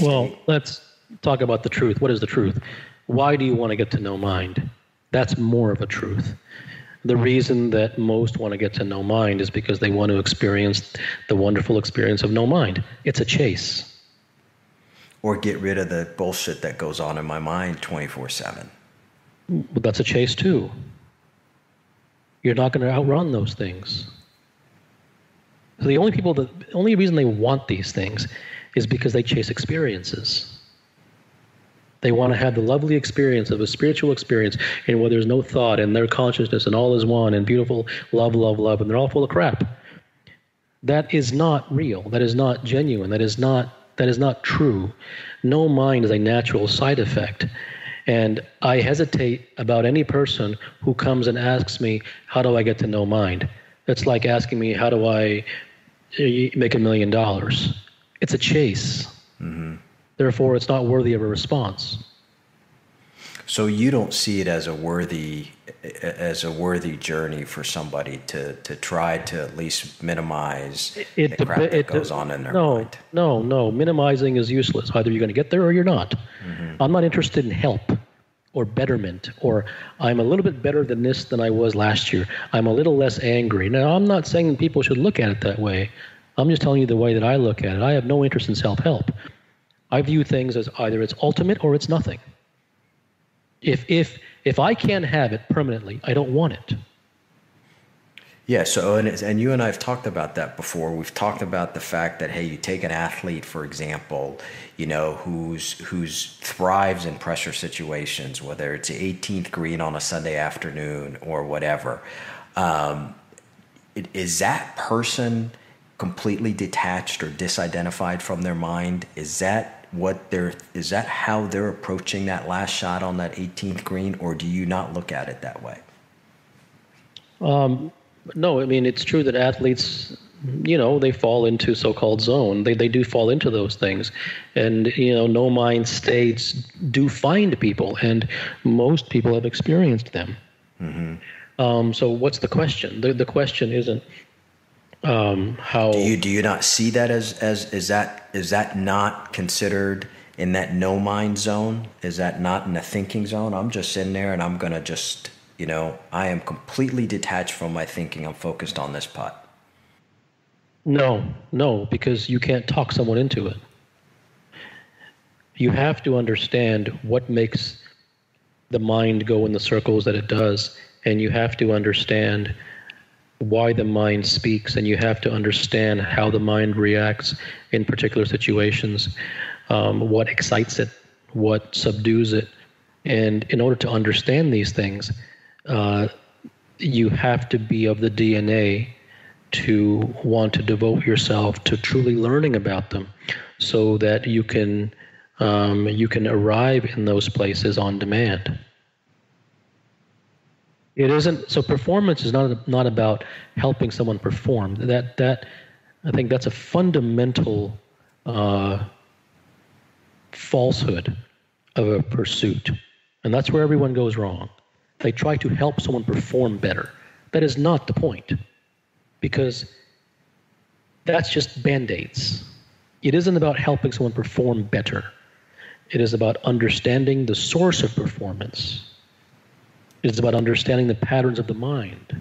Well, let's talk about the truth. What is the truth? Why do you want to get to know mind? That's more of a truth. The reason that most want to get to know mind is because they want to experience the wonderful experience of no mind. It's a chase. Or get rid of the bullshit that goes on in my mind 24/7. That's a chase too. You're not going to outrun those things. So the only reason they want these things is because they chase experiences. They want to have the lovely experience of a spiritual experience and where there's no thought and their consciousness and all is one and beautiful love, love, love, and they're all full of crap. That is not real. That is not genuine. That is not true. No mind is a natural side effect. And I hesitate about any person who comes and asks me, how do I get to know mind? It's like asking me, how do I make $1 million? It's a chase. Mm-hmm. Therefore, it's not worthy of a response. So you don't see it as a worthy journey for somebody to try to at least minimize the crap that goes on in their mind? No. Minimizing is useless. Either you're going to get there or you're not. Mm-hmm. I'm not interested in help or betterment, or I'm a little bit better than this than I was last year. I'm a little less angry. Now, I'm not saying people should look at it that way. I'm just telling you the way that I look at it. I have no interest in self-help. I view things as either it's ultimate or it's nothing. If I can't have it permanently, I don't want it. Yeah. So and you and I have talked about that before. We've talked about the fact that, hey, you take an athlete, for example, who's thrives in pressure situations, whether it's the 18th green on a Sunday afternoon or whatever. Is that person completely detached or disidentified from their mind? Is that how they're approaching that last shot on that 18th green, or do you not look at it that way? No, I mean, it's true that athletes, they fall into so-called zone. They do fall into those things. And, no mind states do find people, and most people have experienced them. Mm-hmm. So what's the question? The question isn't how... Do you not see that is that not considered in that no mind zone? Is that not in the thinking zone? I'm just sitting there and I'm going to just... I am completely detached from my thinking. I'm focused on this putt. No, because you can't talk someone into it. You have to understand what makes the mind go in the circles that it does, and you have to understand why the mind speaks, and you have to understand how the mind reacts in particular situations, what excites it, what subdues it. And in order to understand these things, you have to be of the DNA to want to devote yourself to truly learning about them, so that you can arrive in those places on demand. It isn't so. Performance is not about helping someone perform. That I think that's a fundamental falsehood of a pursuit, and that's where everyone goes wrong. They try to help someone perform better. That is not the point, because that's just Band-Aids. It isn't about helping someone perform better. It is about understanding the source of performance. It is about understanding the patterns of the mind.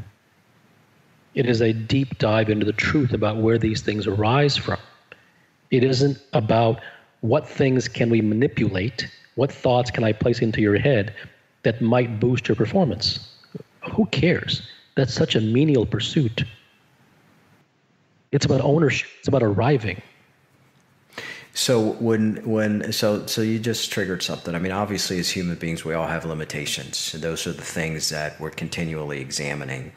It is a deep dive into the truth about where these things arise from. It isn't about what things can we manipulate, what thoughts can I place into your head that might boost your performance. Who cares? That's such a menial pursuit. It's about ownership. It's about arriving. So so you just triggered something. I mean, obviously, as human beings, we all have limitations. Those are the things that we're continually examining.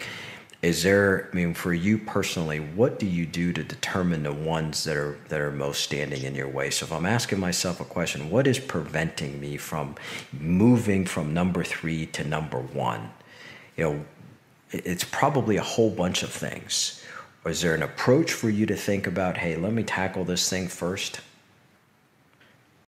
For you personally, what do you do to determine the ones that are most standing in your way? So if I'm asking myself a question, what is preventing me from moving from number 3 to number 1? It's probably a whole bunch of things. Or is there an approach for you to think about, hey, let me tackle this thing first?